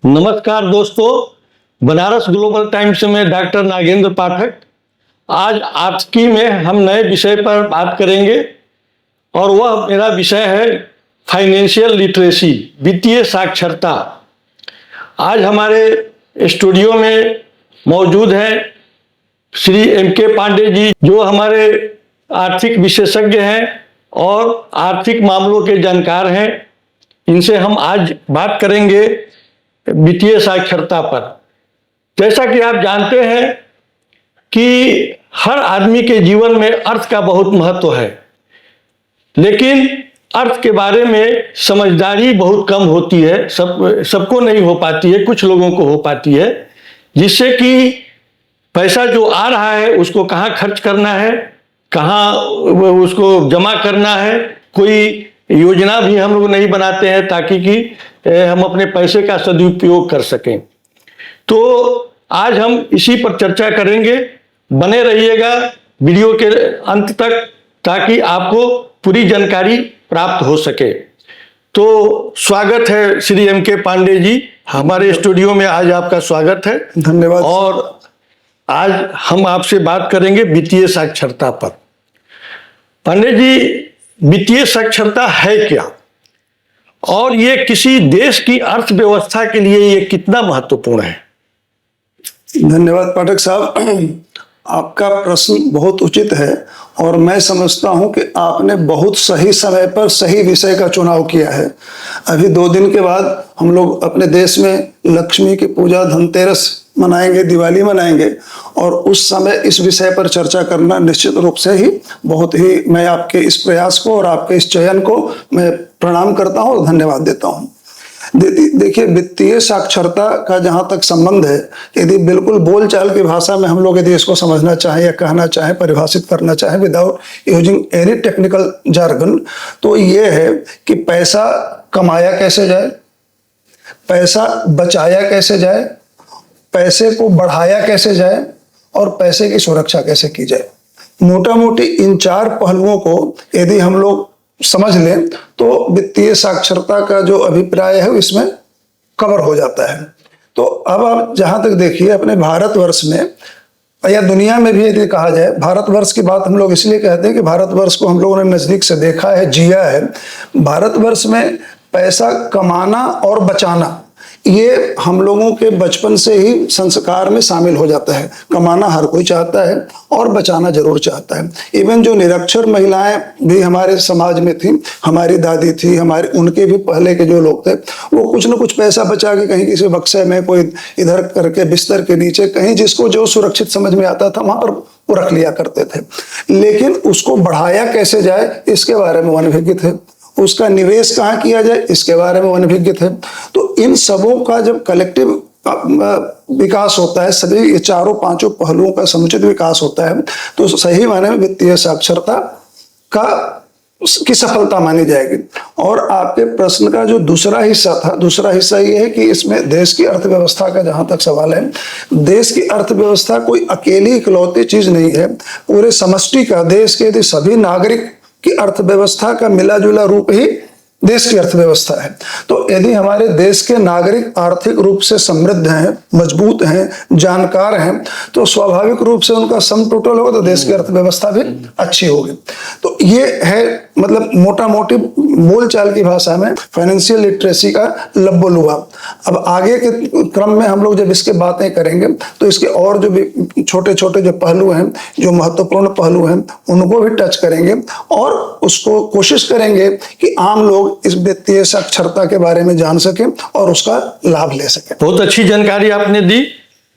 नमस्कार दोस्तों, Banaras global times में डॉक्टर नागेंद्र पाठक। आज आपकी में हम नए विषय पर बात करेंगे और वह मेरा विषय है फाइनेंशियल लिटरेसी, वित्तीय साक्षरता। आज हमारे स्टूडियो में मौजूद हैं श्री M.K. पांडे जी, जो हमारे आर्थिक विशेषज्ञ हैं और आर्थिक मामलों के जानकार हैं। इनसे हम आज बात करेंगे वित्तीय साक्षरता पर। जैसा कि आप जानते हैं कि हर आदमी के जीवन में अर्थ का बहुत महत्व है, लेकिन अर्थ के बारे में समझदारी बहुत कम होती है। सबको नहीं हो पाती है, कुछ लोगों को हो पाती है, जिससे कि पैसा जो आ रहा है उसको कहाँ खर्च करना है, कहाँ उसको जमा करना है, कोई योजना भी हम लोग नहीं बनाते हैं ताकि कि हम अपने पैसे का सदुपयोग कर सकें। तो आज हम इसी पर चर्चा करेंगे। बने रहिएगा वीडियो के अंत तक ताकि आपको पूरी जानकारी प्राप्त हो सके। तो स्वागत है श्री M.K. पांडे जी, हमारे स्टूडियो में आज आपका स्वागत है। धन्यवाद। और आज हम आपसे बात करेंगे वित्तीय साक्षरता पर। पांडे जी, वित्तीय साक्षरता है क्या और ये किसी देश की अर्थव्यवस्था के लिए ये कितना महत्वपूर्ण है? धन्यवाद पाठक साहब, आपका प्रश्न बहुत उचित है और मैं समझता हूं कि आपने बहुत सही समय पर सही विषय का चुनाव किया है। अभी 2 दिन के बाद हम लोग अपने देश में लक्ष्मी की पूजा, धनतेरस मनाएंगे, दिवाली मनाएंगे, और उस समय इस विषय पर चर्चा करना निश्चित रूप से ही बहुत ही, मैं आपके इस प्रयास को और आपके इस चयन को मैं प्रणाम करता हूं और धन्यवाद देता हूं। देखिए, वित्तीय साक्षरता का जहां तक संबंध है, यदि बिल्कुल बोलचाल की भाषा में हम लोग यदि इसको समझना चाहें या कहना चाहें, परिभाषित करना चाहें without using any technical jargon, तो ये है कि पैसा कमाया कैसे जाए, पैसा बचाया कैसे जाए, पैसे को बढ़ाया कैसे जाए और पैसे की सुरक्षा कैसे की जाए। मोटा मोटी इन 4 पहलुओं को यदि हम लोग समझ लें तो वित्तीय साक्षरता का जो अभिप्राय है इसमें कवर हो जाता है। तो अब आप जहां तक देखिए, अपने भारतवर्ष में या दुनिया में भी यदि कहा जाए, भारतवर्ष की बात हम लोग इसलिए कहते हैं कि भारतवर्ष को हम लोगों ने नजदीक से देखा है, जिया है। भारतवर्ष में पैसा कमाना और बचाना ये हम लोगों के बचपन से ही संस्कार में शामिल हो जाता है। कमाना हर कोई चाहता है और बचाना जरूर चाहता है। इवन जो निरक्षर महिलाएं भी हमारे समाज में थी, हमारी दादी थी, हमारे उनके भी पहले के जो लोग थे, वो कुछ ना कुछ पैसा बचा के कहीं किसी बक्से में, कोई इधर करके बिस्तर के नीचे, कहीं जिसको जो सुरक्षित समझ में आता था वहां पर वो रख लिया करते थे। लेकिन उसको बढ़ाया कैसे जाए इसके बारे में अनभिज्ञ थे, उसका निवेश कहाँ किया जाए इसके बारे में अनभिज्ञ थे। तो इन सबों का जब कलेक्टिव विकास होता है, सभी ये 4-5 पहलुओं का समुचित विकास होता है, तो सही मायने में वित्तीय साक्षरता की सफलता मानी जाएगी। और आपके प्रश्न का जो दूसरा हिस्सा था, दूसरा हिस्सा ये है कि इसमें देश की अर्थव्यवस्था का जहां तक सवाल है, देश की अर्थव्यवस्था कोई अकेली इकलौती चीज नहीं है। पूरे समष्टि का, देश के यदि सभी नागरिक की अर्थव्यवस्था का मिला जुला रूप ही देश की अर्थव्यवस्था है। तो यदि हमारे देश के नागरिक आर्थिक रूप से समृद्ध हैं, मजबूत हैं, जानकार हैं, तो स्वाभाविक रूप से उनका सम टोटल होगा तो देश की अर्थव्यवस्था भी अच्छी होगी। तो ये है, मतलब मोटा मोटी बोलचाल की भाषा में फाइनेंशियल लिटरेसी का लब्बो-लुआब। अब आगे के क्रम में हम लोग जब इसके बातें करेंगे तो इसके और जो भी छोटे छोटे जो पहलू हैं, जो महत्वपूर्ण पहलू हैं, उनको भी टच करेंगे और उसको कोशिश करेंगे कि आम लोग इस वित्तीय साक्षरता के बारे में जान सकें और उसका लाभ ले सकें। बहुत अच्छी जानकारी आपने दी।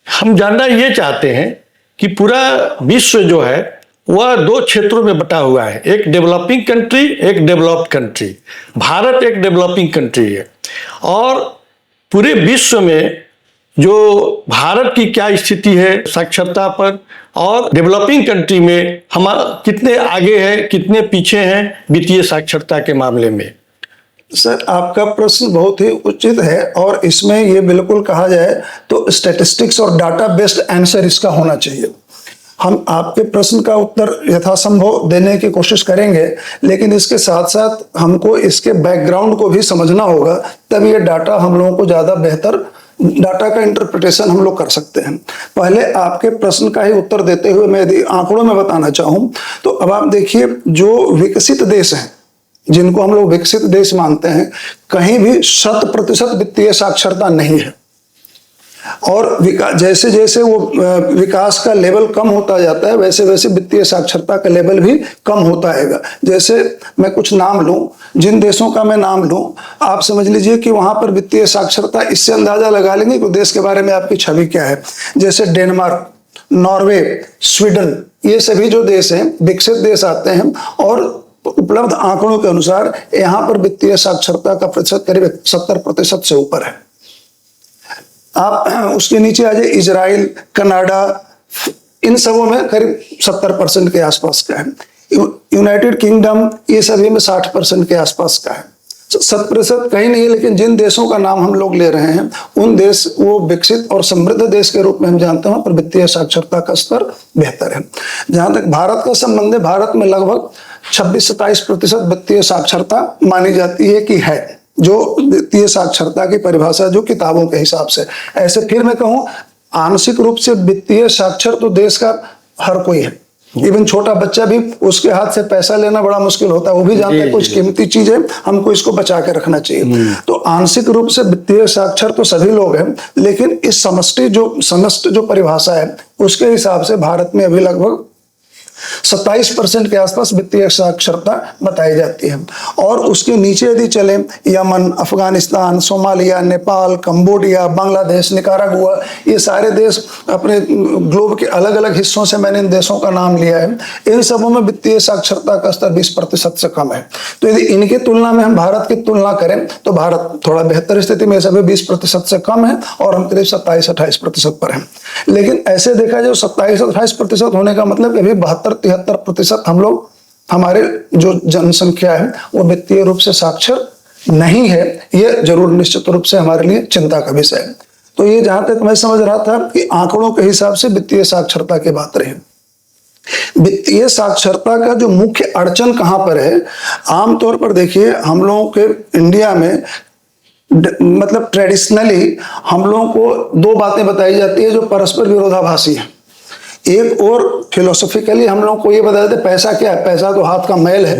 हम जानना ये चाहते हैं कि पूरा विश्व जो है वह 2 क्षेत्रों में बटा हुआ है, एक डेवलपिंग कंट्री, एक डेवलप्ड कंट्री। भारत एक डेवलपिंग कंट्री है और पूरे विश्व में जो भारत की क्या स्थिति है साक्षरता पर और डेवलपिंग कंट्री में हम कितने आगे हैं, कितने पीछे हैं वित्तीय साक्षरता के मामले में? सर, आपका प्रश्न बहुत ही उचित है और इसमें ये बिल्कुल कहा जाए तो स्टैटिस्टिक्स और डाटा बेस्ड आंसर इसका होना चाहिए। हम आपके प्रश्न का उत्तर यथासंभव देने की कोशिश करेंगे, लेकिन इसके साथ साथ हमको इसके बैकग्राउंड को भी समझना होगा, तब ये डाटा हम लोगों को ज्यादा बेहतर डाटा का इंटरप्रिटेशन हम लोग कर सकते हैं। पहले आपके प्रश्न का ही उत्तर देते हुए मैं यदि आंकड़ों में बताना चाहूं, तो अब आप देखिए, जो विकसित देश हैं, जिनको हम लोग विकसित देश मानते हैं, कहीं भी 100% वित्तीय साक्षरता नहीं है। और जैसे जैसे वो विकास का लेवल कम होता जाता है, वैसे वैसे वित्तीय साक्षरता का लेवल भी कम होता है। जैसे मैं कुछ नाम लूं, जिन देशों का मैं नाम लूं, आप समझ लीजिए कि वहां पर वित्तीय साक्षरता, इससे अंदाजा लगा लेंगे कि देश के बारे में आपकी छवि क्या है। जैसे डेनमार्क, नॉर्वे, स्वीडन, ये सभी जो देश हैं, विकसित देश आते हैं, और उपलब्ध आंकड़ों के अनुसार यहां पर वित्तीय साक्षरता का प्रतिशत करीब 70% से ऊपर है। आप उसके नीचे आ जाइए, इजराइल, कनाडा, इन सबों में करीब 70% के आसपास का है। यूनाइटेड किंगडम, ये सभी में 60% के आसपास का है। 100% कहीं नहीं है, लेकिन जिन देशों का नाम हम लोग ले रहे हैं, उन देश वो विकसित और समृद्ध देश के रूप में हम जानते हैं, पर वित्तीय साक्षरता का स्तर बेहतर है। जहां तक भारत का संबंध है, भारत में लगभग 26-27% वित्तीय साक्षरता मानी जाती है कि है, जो वित्तीय साक्षरता की परिभाषा जो किताबों के हिसाब से। ऐसे फिर मैं कहूं, आंशिक रूप से वित्तीय साक्षर तो देश का हर कोई है। इवन छोटा बच्चा भी, उसके हाथ से पैसा लेना बड़ा मुश्किल होता है, वो भी जानता है कुछ कीमती चीज है, हमको इसको बचा के रखना चाहिए। तो आंशिक रूप से वित्तीय साक्षर तो सभी लोग हैं, लेकिन इस समष्टि जो परिभाषा है, उसके हिसाब से भारत में अभी लगभग 27% के आसपास वित्तीय साक्षरता बताई जाती है। और उसके नीचे यदि चले, Yemen, Afghanistan, Somalia, Nepal, Cambodia, Bangladesh, Nicaragua, ये सारे देश अपने ग्लोब के अलग अलग हिस्सों से मैंने इन देशों का नाम लिया है। इन सबों में वित्तीय साक्षरता का स्तर 20% से कम है। तो यदि इनके तुलना में हम भारत की तुलना करें, तो भारत थोड़ा बेहतर स्थिति में, सभी 20% से कम है, और हम करीब 27-28% पर हैं। लेकिन ऐसे देखा जाए, 27-28% होने का मतलब अभी 72-73% हम लोग, हमारे जो जनसंख्या है, वो वित्तीय रूप से साक्षर नहीं है। ये जरूर निश्चित रूप से हमारे लिए चिंता का विषय है। तो ये जहां तक मैं समझ रहा था कि आंकड़ों के हिसाब से वित्तीय साक्षरता की बात रही। वित्तीय साक्षरता का जो मुख्य अड़चन कहां पर है, आमतौर पर देखिए, हम लोगों के इंडिया में मतलब ट्रेडिशनली हम लोगों को दो बातें बताई जाती है जो परस्पर विरोधाभासी है। एक और फिलोसॉफिकली हम लोग को ये बताया जाता है, पैसा क्या है, पैसा तो हाथ का मैल है।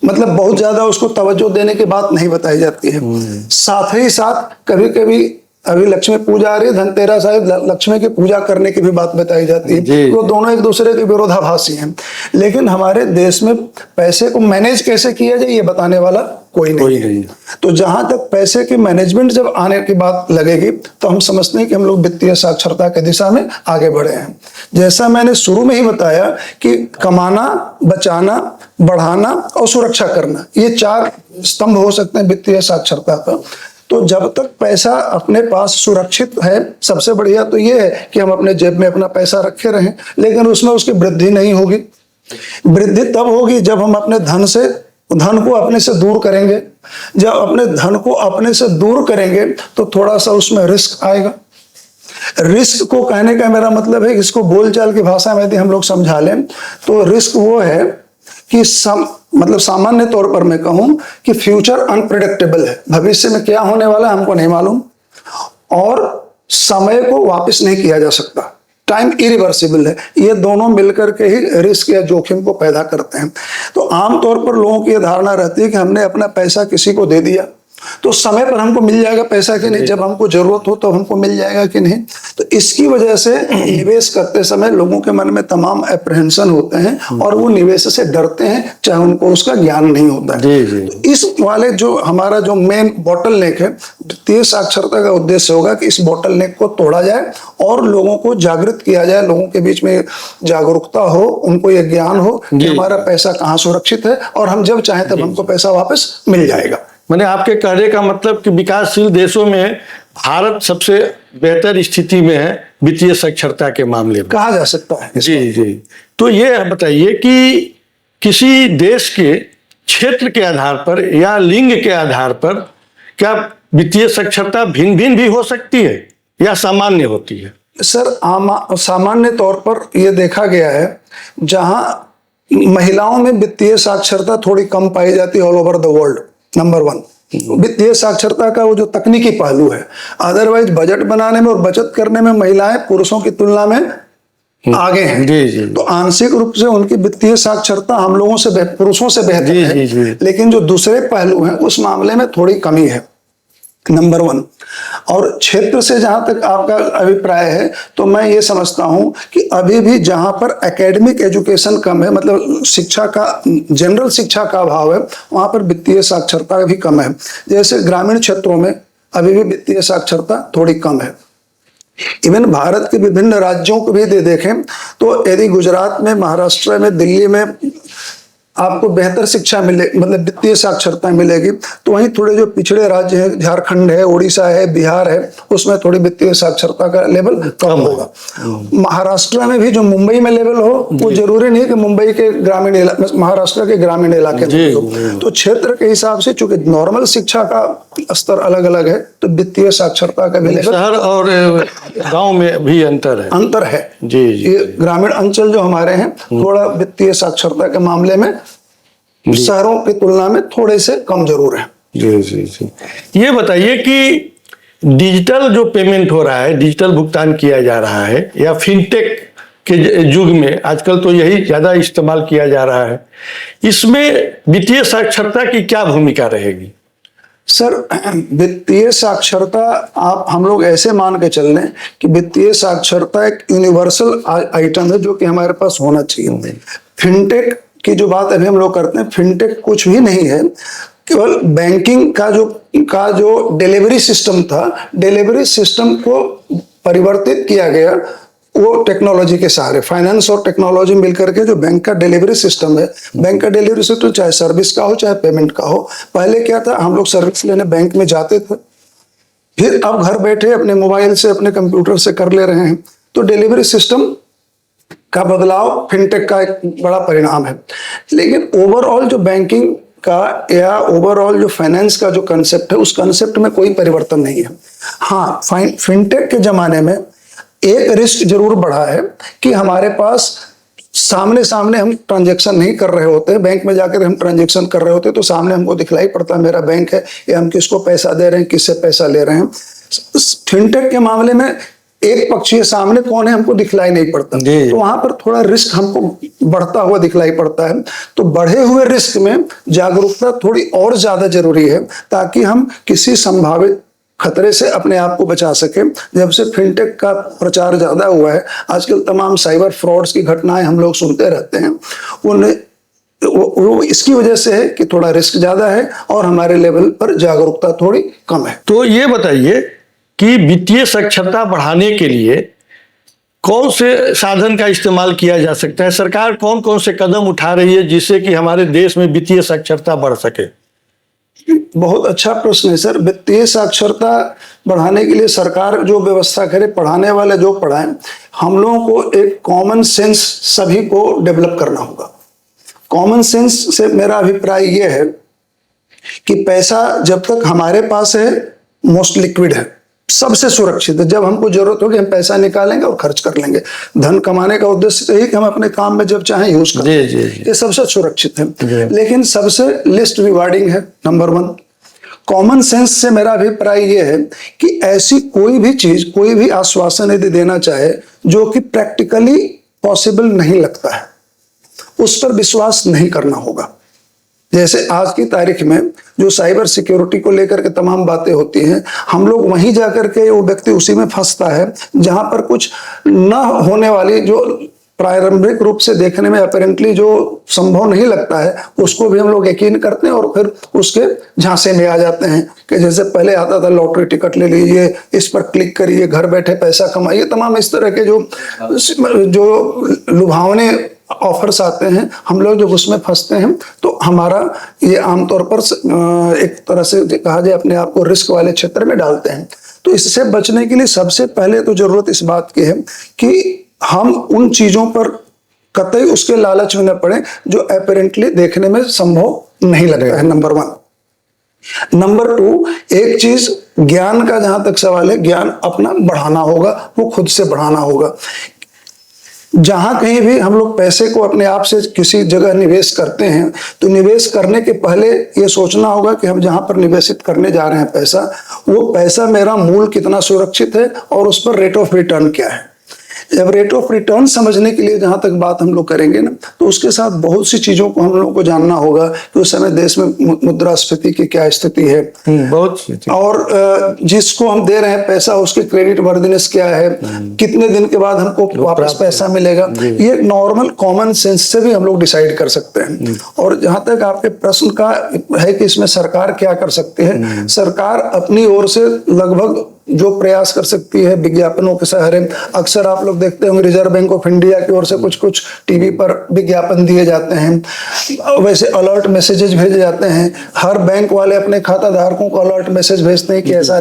मतलब बहुत ज्यादा उसको तवज्जो देने की बात नहीं बताई जाती है। साथ ही साथ कभी कभी, अभी लक्ष्मी पूजा आ रही है, धनतेरस है, लक्ष्मी की पूजा करने की भी बात बताई जाती है। वो दोनों एक दूसरे के विरोधाभासी हैं। लेकिन हमारे देश में पैसे को मैनेज कैसे किया जाए, ये बताने वाला कोई नहीं। तो जहां तक पैसे की मैनेजमेंट जब आने की बात लगेगी, तो हम समझते हैं कि हम लोग वित्तीय साक्षरता की दिशा में आगे बढ़े हैं। जैसा मैंने शुरू में ही बताया कि कमाना, बचाना, बढ़ाना और सुरक्षा करना, ये 4 स्तंभ हो सकते हैं वित्तीय साक्षरता का। तो जब तक पैसा अपने पास सुरक्षित है, सबसे बढ़िया तो ये है कि हम अपने जेब में अपना पैसा रखे रहें, लेकिन उसमें उसकी वृद्धि नहीं होगी। वृद्धि तब होगी जब हम अपने धन को अपने से दूर करेंगे। जब अपने धन को अपने से दूर करेंगे, तो थोड़ा सा उसमें रिस्क आएगा। रिस्क को कहने का मेरा मतलब है, इसको बोलचाल की भाषा में यदि हम लोग समझा लें, तो रिस्क वो है कि मतलब सामान्य तौर पर मैं कहूं कि फ्यूचर अनप्रेडिक्टेबल है। भविष्य में क्या होने वाला है हमको नहीं मालूम, और समय को वापस नहीं किया जा सकता। टाइम इरिवर्सिबल है। ये दोनों मिलकर के ही रिस्क या जोखिम को पैदा करते हैं। तो आमतौर पर लोगों की यह धारणा रहती है कि हमने अपना पैसा किसी को दे दिया तो समय पर हमको मिल जाएगा पैसा कि नहीं, जब हमको जरूरत हो तो हमको मिल जाएगा कि नहीं। तो इसकी वजह से निवेश करते समय लोगों के मन में तमाम एप्रहेंशन होते हैं और वो निवेश से डरते हैं, चाहे उनको उसका ज्ञान नहीं होता है। तो इस वाले जो हमारा जो मेन बॉटल नेक है, वित्तीय साक्षरता का उद्देश्य होगा कि इस बॉटल नेक को तोड़ा जाए और लोगों को जागृत किया जाए, लोगों के बीच में जागरूकता हो, उनको ये ज्ञान हो कि हमारा पैसा कहाँ सुरक्षित है और हम जब चाहें तब हमको पैसा वापस मिल जाएगा। मैंने आपके कहने का मतलब कि विकासशील देशों में भारत सबसे बेहतर स्थिति में है वित्तीय साक्षरता के मामले में, कहा जा सकता है। जी। तो ये बताइए कि किसी देश के क्षेत्र के आधार पर या लिंग के आधार पर क्या वित्तीय साक्षरता भिन्न भिन्न भी हो सकती है या सामान्य होती है? सर सामान्य तौर पर यह देखा गया है, जहां महिलाओं में वित्तीय साक्षरता थोड़ी कम पाई जाती है all over the world. Number 1 वित्तीय साक्षरता का वो जो तकनीकी पहलू है, अदरवाइज बजट बनाने में और बचत करने में महिलाएं पुरुषों की तुलना में आगे हैं। जी जी। तो आंशिक रूप से उनकी वित्तीय साक्षरता हम लोगों से पुरुषों से बेहतर जी, है। जी, जी। लेकिन जो दूसरे पहलू हैं उस मामले में थोड़ी कमी है। नंबर 1। और क्षेत्र से जहां तक आपका अभिप्राय है, तो मैं ये समझता हूं कि अभी भी जहां पर एकेडमिक एजुकेशन कम है, मतलब शिक्षा का, जनरल शिक्षा का अभाव है, वहां पर वित्तीय साक्षरता भी कम है। जैसे ग्रामीण क्षेत्रों में अभी भी वित्तीय साक्षरता थोड़ी कम है। इवन भारत के विभिन्न राज्यों को भी देखें तो यदि गुजरात में, महाराष्ट्र में, दिल्ली में आपको बेहतर शिक्षा मिले, मतलब वित्तीय साक्षरता मिलेगी, तो वहीं थोड़े जो पिछड़े राज्य हैं, झारखंड है, उड़ीसा है, बिहार है, उसमें थोड़ी वित्तीय साक्षरता का लेवल कम होगा। महाराष्ट्र में भी जो मुंबई में लेवल हो, वो जरूरी नहीं कि मुंबई के ग्रामीण महाराष्ट्र के ग्रामीण इलाके में हो। तो क्षेत्र के हिसाब से चूंकि नॉर्मल शिक्षा का स्तर अलग अलग है, तो वित्तीय साक्षरता का भी लेवल, शहर और गांव में भी अंतर है। जी जी। ये ग्रामीण अंचल जो हमारे हैं, थोड़ा वित्तीय साक्षरता के मामले में शहरों की तुलना में थोड़े से कम जरूर है। जी जी जी। ये बताइए कि डिजिटल जो पेमेंट हो रहा है, डिजिटल भुगतान किया जा रहा है, या फिनटेक के युग में आजकल तो यही ज्यादा इस्तेमाल किया जा रहा है, इसमें वित्तीय साक्षरता की क्या भूमिका रहेगी? सर, वित्तीय साक्षरता आप हम लोग ऐसे मान के चल लें कि वित्तीय साक्षरता एक यूनिवर्सल आइटम है जो कि हमारे पास होना चाहिए। फिनटेक की जो बात अभी हम लोग करते हैं, फिनटेक कुछ भी नहीं है, केवल बैंकिंग का जो डिलीवरी सिस्टम था, डिलीवरी सिस्टम को परिवर्तित किया गया वो टेक्नोलॉजी के सहारे। फाइनेंस और टेक्नोलॉजी मिलकर के जो बैंक का डिलीवरी सिस्टम है, बैंक का डिलीवरी सिस्टम चाहे सर्विस का हो चाहे पेमेंट का हो। पहले क्या था, हम लोग सर्विस लेने बैंक में जाते थे, फिर अब घर बैठे अपने मोबाइल से, अपने कंप्यूटर से कर ले रहे हैं। तो डिलीवरी सिस्टम का बदलाव फिनटेक का एक बड़ा परिणाम है। लेकिन ओवरऑल जो बैंकिंग का या ओवरऑल जो फाइनेंस का जो कंसेप्ट है, उस कंसेप्ट में कोई परिवर्तन नहीं है। हाँ, फिनटेक के जमाने में एक रिस्क जरूर बढ़ा है कि हमारे पास सामने सामने हम ट्रांजैक्शन नहीं कर रहे होते, बैंक में जाकर हम ट्रांजैक्शन कर रहे होते तो सामने हमको दिखलाई पड़ता है मेरा बैंक है, या हम किसको पैसा दे रहे हैं, किससे पैसा ले रहे हैं। फिनटेक के मामले में एक पक्षीय सामने कौन है हमको दिखलाई नहीं पड़ता, तो वहां पर थोड़ा रिस्क हमको बढ़ता हुआ दिखलाई पड़ता है। तो बढ़े हुए रिस्क में जागरूकता थोड़ी और ज्यादा जरूरी है, ताकि हम किसी संभावित खतरे से अपने आप को बचा सके। जब से फिनटेक का प्रचार ज्यादा हुआ है, आजकल तमाम साइबर फ्रॉड्स की घटनाएं हम लोग सुनते रहते हैं, वो इसकी वजह से है कि थोड़ा रिस्क ज्यादा है और हमारे लेवल पर जागरूकता थोड़ी कम है। तो ये बताइए कि वित्तीय साक्षरता बढ़ाने के लिए कौन से साधन का इस्तेमाल किया जा सकता है? सरकार कौन कौन से कदम उठा रही है जिससे कि हमारे देश में वित्तीय साक्षरता बढ़ सके? बहुत अच्छा प्रश्न है सर। वित्तीय साक्षरता बढ़ाने के लिए सरकार जो व्यवस्था करे, पढ़ाने वाले जो पढ़ाएं, हम लोगों को एक कॉमन सेंस सभी को डेवलप करना होगा। कॉमन सेंस से मेरा अभिप्राय यह है कि पैसा जब तक हमारे पास है मोस्ट लिक्विड है, सबसे सुरक्षित है। जब हमको जरूरत होगी हम पैसा निकालेंगे और खर्च कर लेंगे। धन कमाने का उद्देश्य यही कि हम अपने काम में जब चाहें यूज करें, ये सबसे सुरक्षित है। लेकिन सबसे लिस्ट रिवार्डिंग है नंबर 1। कॉमन सेंस से मेरा अभिप्राय यह है कि ऐसी कोई भी चीज, कोई भी आश्वासन यदि देना चाहे जो कि प्रैक्टिकली पॉसिबल नहीं लगता है, उस पर विश्वास नहीं करना होगा। जैसे आज की तारीख में जो साइबर सिक्योरिटी को लेकर के तमाम बातें होती हैं, हम लोग वहीं जाकर के वो व्यक्ति उसी में फंसता है जहां पर कुछ न होने वाली, जो प्रारंभिक रूप से देखने में अपेरेंटली जो संभव नहीं लगता है, उसको भी हम लोग यकीन करते हैं और फिर उसके झांसे में आ जाते हैं। कि जैसे पहले आता था लॉटरी टिकट ले लीजिए, इस पर क्लिक करिए, घर बैठे पैसा कमाइए, तमाम इस तरह के जो लुभावने ऑफर्स आते हैं, हम लोग जब उसमें फंसते हैं तो हमारा ये आमतौर पर एक तरह से कहा जाए अपने आप को रिस्क वाले क्षेत्र में डालते हैं। तो इससे बचने के लिए सबसे पहले तो जरूरत इस बात की है कि हम उन चीजों पर कतई उसके लालच में न पड़े जो अपेरेंटली देखने में संभव नहीं लगता है, नंबर 1। नंबर 2, एक चीज ज्ञान का जहां तक सवाल है, ज्ञान अपना बढ़ाना होगा, वो खुद से बढ़ाना होगा। जहां कहीं भी हम लोग पैसे को अपने आप से किसी जगह निवेश करते हैं, तो निवेश करने के पहले ये सोचना होगा कि हम जहां पर निवेशित करने जा रहे हैं पैसा, वो पैसा मेरा मूल कितना सुरक्षित है और उस पर रेट ऑफ रिटर्न क्या है। जब रेट ऑफ रिटर्न समझने के लिए जहां तक बात हम लोग करेंगे ना, तो उसके साथ बहुत सी चीजों को हम लोगों को जानना होगा कि उस समय देश में मुद्रास्फीति की क्या स्थिति है, बहुत और जिसको हम दे रहे हैं पैसा उसके क्रेडिट वर्दिनेस क्या है, कितने दिन के बाद हमको वापस पैसा मिलेगा। ये नॉर्मल कॉमन सेंस से भी हम लोग डिसाइड कर सकते हैं। और जहां तक आपके प्रश्न का है कि इसमें सरकार क्या कर सकती है, सरकार अपनी ओर से लगभग जो प्रयास कर सकती है विज्ञापनों के सहारे। अक्सर आप लोग देखते होंगे रिजर्व बैंक ऑफ इंडिया की ओर से कुछ कुछ टीवी पर विज्ञापन दिए जाते हैं, वैसे अलर्ट मैसेजेस भेजे जाते हैं। हर बैंक वाले अपने खाता धारकों को अलर्ट मैसेज भेजते हैं कि ऐसा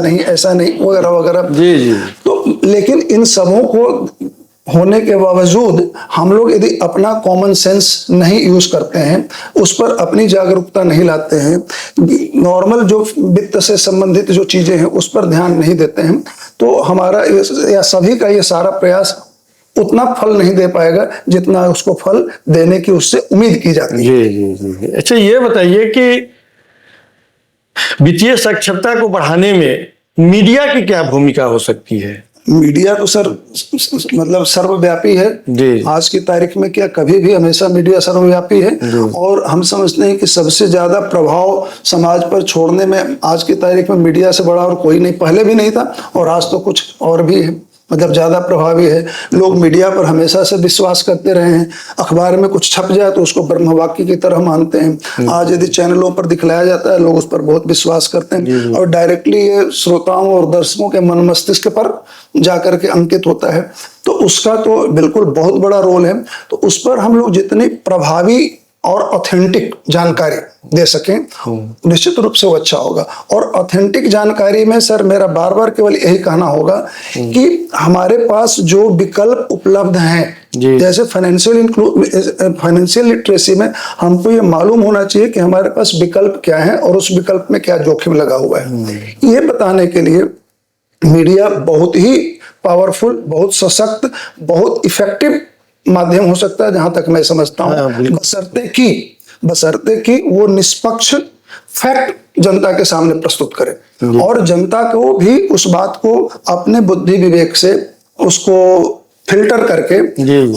नहीं वगैरह वगैरह। जी जी। तो लेकिन इन सबों को होने के बावजूद हम लोग यदि अपना कॉमन सेंस नहीं यूज करते हैं, उस पर अपनी जागरूकता नहीं लाते हैं, नॉर्मल जो वित्त से संबंधित जो चीजें हैं उस पर ध्यान नहीं देते हैं, तो हमारा या सभी का ये सारा प्रयास उतना फल नहीं दे पाएगा जितना उसको फल देने की उससे उम्मीद की जाती है। जी जी जी। अच्छा, ये बताइए कि वित्तीय साक्षरता को बढ़ाने में मीडिया की क्या भूमिका हो सकती है? मीडिया तो सर मतलब सर्वव्यापी है जी। आज की तारीख में, क्या कभी भी हमेशा मीडिया सर्वव्यापी है। और हम समझते हैं कि सबसे ज्यादा प्रभाव समाज पर छोड़ने में आज की तारीख में मीडिया से बड़ा और कोई नहीं, पहले भी नहीं था और आज तो कुछ और भी है, मतलब ज्यादा प्रभावी है। लोग मीडिया पर हमेशा से विश्वास करते रहे हैं। अखबार में कुछ छप जाए तो उसको ब्रह्मवाक्य की तरह मानते हैं। आज यदि चैनलों पर दिखलाया जाता है, लोग उस पर बहुत विश्वास करते हैं और डायरेक्टली ये श्रोताओं और दर्शकों के मन मस्तिष्क पर जाकर के अंकित होता है। तो उसका तो बिल्कुल बहुत बड़ा रोल है। तो उस पर हम लोग जितनी प्रभावी और ऑथेंटिक जानकारी दे सकें, निश्चित रूप से वो अच्छा होगा। और ऑथेंटिक जानकारी में सर मेरा बार बार केवल यही कहना होगा कि हमारे पास जो विकल्प उपलब्ध हैं, जैसे फाइनेंशियल लिटरेसी में हमको ये मालूम होना चाहिए कि हमारे पास विकल्प क्या है और उस विकल्प में क्या जोखिम लगा हुआ है। ये बताने के लिए मीडिया बहुत ही पावरफुल, बहुत सशक्त, बहुत इफेक्टिव माध्यम हो सकता है जहां तक मैं समझता हूं, बशर्ते कि वो निष्पक्ष फैक्ट जनता के सामने प्रस्तुत करे और जनता को भी उस बात को अपने बुद्धि विवेक से उसको फिल्टर करके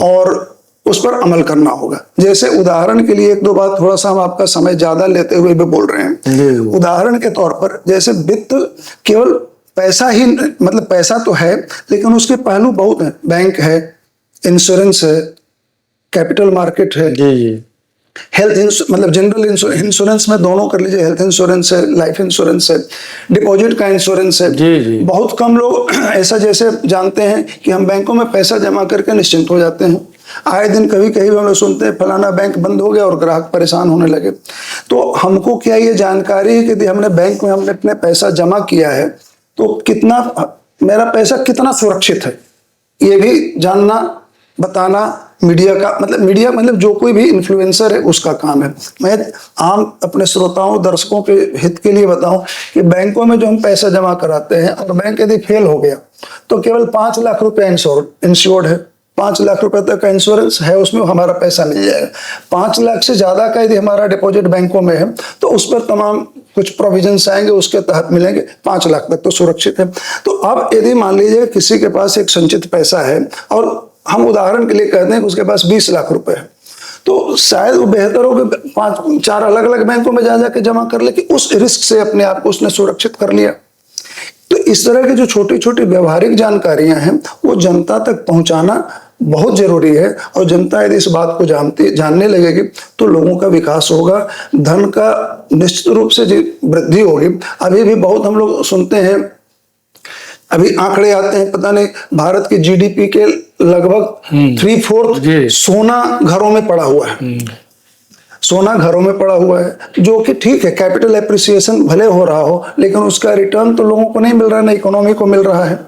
और उस पर अमल करना होगा। जैसे उदाहरण के लिए एक दो बात, थोड़ा सा हम आपका समय ज्यादा लेते हुए भी बोल रहे हैं। उदाहरण के तौर पर जैसे वित्त केवल पैसा ही, मतलब पैसा तो है लेकिन उसके पहलू बहुत हैं। बैंक है, इंश्योरेंस है, कैपिटल मार्केट है, हेल्थ मतलब जनरल इंश्योरेंस में दोनों कर लीजिए, हेल्थ इंश्योरेंस है, लाइफ इंश्योरेंस है, डिपॉजिट का इंश्योरेंस है। बहुत कम लोग ऐसा जैसे जानते हैं कि हम बैंकों में पैसा जमा करके निश्चिंत हो जाते हैं। आए दिन कभी कहीं हम लोग सुनते हैं फलाना बैंक बंद हो गया और ग्राहक परेशान होने लगे। तो हमको क्या ये जानकारी है कि यदि हमने बैंक में हमने अपने पैसा जमा किया है तो कितना मेरा पैसा कितना सुरक्षित है, ये भी जानना बताना मीडिया का मतलब जो कोई भी इन्फ्लुएंसर है उसका काम है। मैं आम अपने श्रोताओं दर्शकों के हित के लिए बताऊं कि बैंकों में जो हम पैसा जमा कराते हैं और बैंक यदि फेल हो गया तो केवल 5 लाख रुपए इंश्योर्ड है। 5 लाख रुपए तक का इंश्योरेंस है, उसमें हमारा पैसा मिल जाएगा। 5 लाख से ज्यादा का यदि हमारा डिपॉजिट बैंकों में है तो उस पर तमाम कुछ प्रोविजंस आएंगे, उसके तहत मिलेंगे। 5 लाख तक तो सुरक्षित है। तो अब यदि मान लीजिए किसी के पास एक संचित पैसा है और हम उदाहरण के लिए कहते हैं कि उसके पास 20 लाख रुपए है, तो शायद वो बेहतर हो कि 5-4 अलग अलग बैंकों में जाके जमा कर ले कि उस रिस्क से अपने आप को उसने सुरक्षित कर लिया। तो इस तरह की जो छोटी छोटी व्यवहारिक जानकारियां हैं वो जनता तक पहुंचाना बहुत जरूरी है। और जनता यदि इस बात को जानने लगेगी तो लोगों का विकास होगा, धन का निश्चित रूप से वृद्धि होगी। अभी भी बहुत हम लोग सुनते हैं, अभी आंकड़े आते हैं, पता नहीं भारत की जीडीपी के लगभग 3/4 सोना घरों में पड़ा हुआ है। सोना घरों में पड़ा हुआ है, जो कि ठीक है, कैपिटल एप्रिसिएशन भले हो रहा हो लेकिन उसका रिटर्न तो लोगों को नहीं मिल रहा, ना इकोनॉमी को मिल रहा है।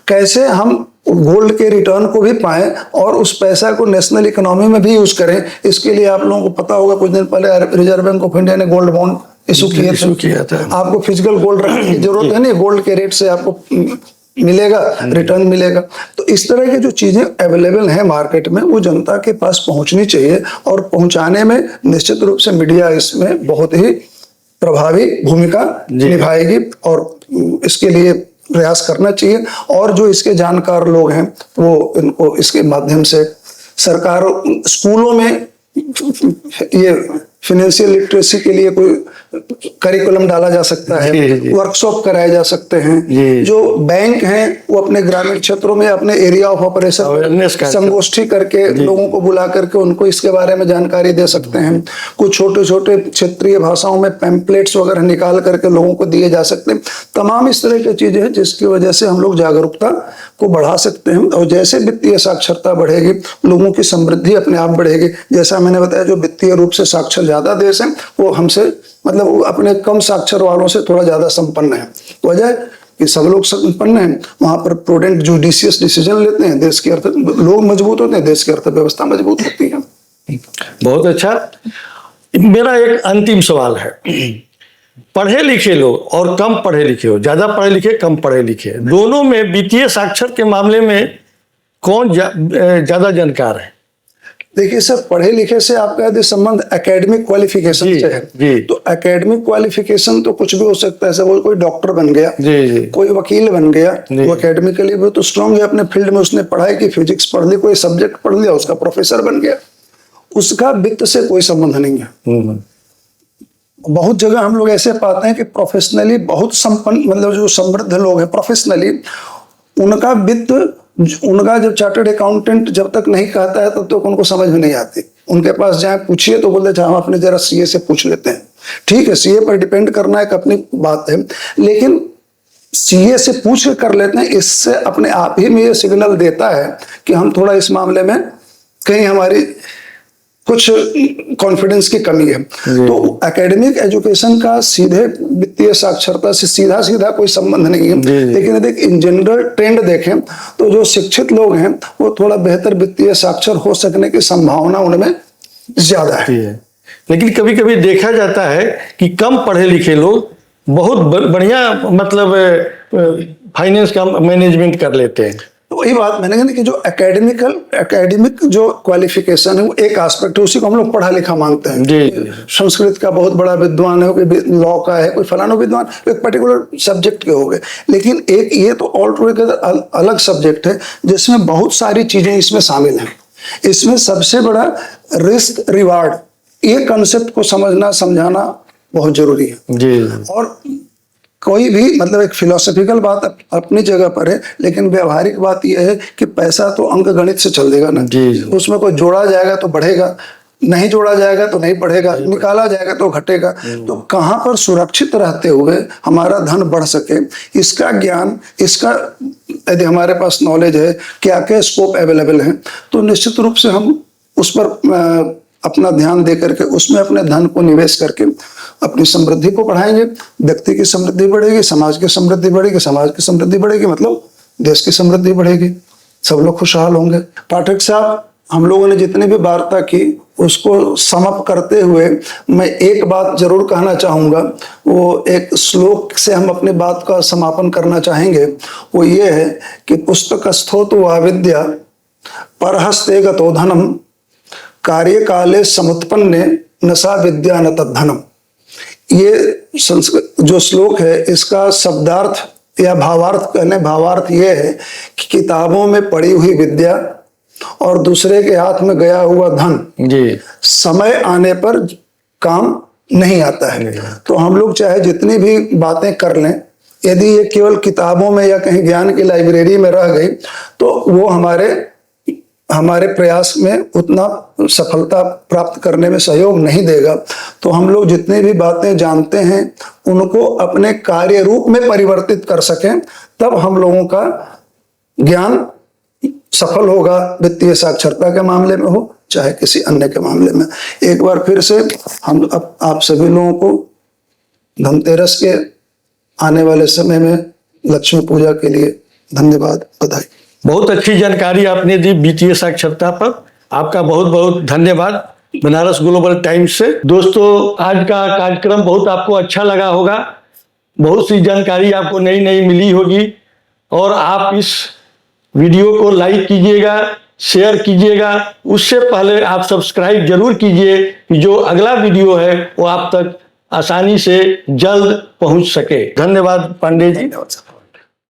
कैसे हम गोल्ड के रिटर्न को भी पाएं और उस पैसा को नेशनल इकोनॉमी में भी यूज करें, इसके लिए आप लोगों को पता होगा कुछ दिन पहले रिजर्व बैंक ऑफ इंडिया ने गोल्ड बॉन्ड इशू किया था। आपको फिजिकल गोल्ड रखने की जरूरत है नहीं, गोल्ड के रेट से आपको मिलेगा, रिटर्न मिलेगा। तो इस तरह की जो चीजें अवेलेबल हैं मार्केट में, वो जनता के पास पहुंचनी चाहिए, और पहुंचाने में निश्चित रूप से मीडिया इसमें बहुत ही प्रभावी भूमिका निभाएगी, और इसके लिए प्रयास करना चाहिए। और जो इसके जानकार लोग हैं वो इनको इसके माध्यम से सरकार, स्कूलों में ये फाइनेंशियल लिटरेसी के लिए कोई करिकुलम डाला जा सकता है, वर्कशॉप कराए जा सकते हैं। जो बैंक हैं वो अपने ग्रामीण क्षेत्रों में अपने एरिया ऑफ ऑपरेशन संगोष्ठी करके लोगों को बुला करके उनको इसके बारे में जानकारी दे सकते हैं। कुछ छोटे छोटे क्षेत्रीय भाषाओं में पैम्पलेट्स वगैरह निकाल करके लोगों को दिए जा सकते हैं। तमाम इस तरह की चीजें हैं जिसकी वजह से हम लोग जागरूकता को बढ़ा सकते हैं, और जैसे वित्तीय साक्षरता बढ़ेगी, लोगों की समृद्धि अपने आप बढ़ेगी। जैसा मैंने बताया, जो वित्तीय रूप से साक्षर ज्यादा देश हैं वो हमसे, मतलब वो अपने कम साक्षर वालों से थोड़ा ज्यादा संपन्न है। वजह कि सब लोग संपन्न हैं, वहां पर प्रूडेंट जुडिशियस डिसीजन लेते हैं, देश की लोग मजबूत होते हैं, देश की अर्थव्यवस्था मजबूत होती है। बहुत अच्छा। मेरा एक अंतिम सवाल है, पढ़े लिखे लोग और कम पढ़े लिखे हो, ज्यादा पढ़े लिखे कम पढ़े लिखे, दोनों में वित्तीय साक्षर के मामले में कौन ज्यादा जानकार है? देखिए सर, पढ़े लिखे से आपका यदि संबंध एकेडमिक क्वालिफिकेशन से है तो एकेडमिक क्वालिफिकेशन तो कुछ भी हो सकता है। सपोज कोई डॉक्टर बन गया, कोई वकील बन गया, वो एकेडमिकली भी तो स्ट्रांग है अपने फील्ड में, उसने पढ़ाई की, फिजिक्स पढ़ ली, कोई सब्जेक्ट पढ़ लिया, उसका प्रोफेसर बन गया, उसका वित्त से कोई संबंध नहीं है। बहुत जगह हम लोग ऐसे पाते हैं कि प्रोफेशनली बहुत संपन्न, मतलब जो समृद्ध लोग हैं प्रोफेशनली, उनका वित्त, उनका जब चार्टर्ड अकाउंटेंट जब तक नहीं कहता है तब तक उनको समझ में नहीं आती। उनके पास जाए पूछिए तो बोलते हैं हम अपने जरा सीए से पूछ लेते हैं। ठीक है, सीए पर डिपेंड करना एक अपनी बात है, लेकिन सीए से पूछ कर लेते हैं, इससे अपने आप ही में ये सिग्नल देता है कि हम थोड़ा इस मामले में कहीं हमारी कुछ कॉन्फिडेंस की कमी है। तो एकेडमिक एजुकेशन का सीधे वित्तीय साक्षरता से सीधा कोई संबंध नहीं है। लेकिन यदि इन जनरल ट्रेंड देखें तो जो शिक्षित लोग हैं वो थोड़ा बेहतर वित्तीय साक्षर हो सकने की संभावना उनमें ज्यादा है। लेकिन कभी कभी देखा जाता है कि कम पढ़े लिखे लोग बहुत बढ़िया, मतलब फाइनेंस का मैनेजमेंट कर लेते हैं। तो वही बात मैंने कहा कि जो एकेडमिक जो क्वालिफिकेशन है वो एक एस्पेक्ट है, उसी को हम लोग पढ़ा लिखा मानते हैं। संस्कृत का बहुत बड़ा विद्वान है, कोई लॉ का है, कोई फलाना विद्वान, एक पर्टिकुलर सब्जेक्ट के हो गए। लेकिन एक ये तो ऑल टुगेदर अलग सब्जेक्ट है जिसमें बहुत सारी चीजें इसमें शामिल हैं। इसमें सबसे बड़ा रिस्क रिवार्ड, ये कंसेप्ट को समझना समझाना बहुत जरूरी है। और कोई भी, मतलब एक फिलोसफिकल बात अपनी जगह पर है, लेकिन व्यवहारिक बात यह है कि पैसा तो अंक गणित से चल देगा ना। उसमें कोई जोड़ा जाएगा तो बढ़ेगा, नहीं जोड़ा जाएगा तो नहीं बढ़ेगा, निकाला जाएगा तो घटेगा। तो कहाँ पर सुरक्षित रहते हुए हमारा धन बढ़ सके, इसका ज्ञान, इसका यदि हमारे पास नॉलेज है, क्या क्या स्कोप अवेलेबल है, तो निश्चित रूप से हम उस पर अपना ध्यान दे करके उसमें अपने धन को निवेश करके अपनी समृद्धि को बढ़ाएंगे। व्यक्ति की समृद्धि बढ़ेगी, समाज की समृद्धि बढ़ेगी, समाज की समृद्धि बढ़ेगी मतलब देश की समृद्धि बढ़ेगी, सब लोग खुशहाल होंगे। पाठक साहब, हम लोगों ने जितनी भी वार्ता की उसको समअप करते हुए मैं एक बात जरूर कहना चाहूंगा। वो एक श्लोक से हम अपनी बात का समापन करना चाहेंगे। वो ये है कि पुस्तकस्थो तो अविद्या परहस्ते गतो धनम कार्य काले समुत्पन्ने न सा विद्या न तद्धनम। ये संस्कृत जो श्लोक है, इसका शब्दार्थ या भावार्थ कहने, भावार्थ ये है कि किताबों में पढ़ी हुई विद्या और दूसरे के हाथ में गया हुआ धन समय आने पर काम नहीं आता है। तो हम लोग चाहे जितनी भी बातें कर लें, यदि ये केवल किताबों में या कहीं ज्ञान की लाइब्रेरी में रह गई तो वो हमारे प्रयास में उतना सफलता प्राप्त करने में सहयोग नहीं देगा। तो हम लोग जितनी भी बातें जानते हैं उनको अपने कार्य रूप में परिवर्तित कर सकें, तब हम लोगों का ज्ञान सफल होगा, वित्तीय साक्षरता के मामले में हो चाहे किसी अन्य के मामले में। एक बार फिर से हम आप सभी लोगों को धनतेरस के आने वाले समय में लक्ष्मी पूजा के लिए धन्यवाद, बधाई। बहुत अच्छी जानकारी आपने दी वित्तीय साक्षरता पर, आपका बहुत बहुत धन्यवाद। बनारस ग्लोबल टाइम्स से। दोस्तों, आज का कार्यक्रम बहुत आपको अच्छा लगा होगा, बहुत सी जानकारी आपको नई नई मिली होगी, और आप इस वीडियो को लाइक कीजिएगा, शेयर कीजिएगा। उससे पहले आप सब्सक्राइब जरूर कीजिए कि जो अगला वीडियो है वो आप तक आसानी से जल्द पहुंच सके। धन्यवाद पांडे जी। धन्यवाद सर।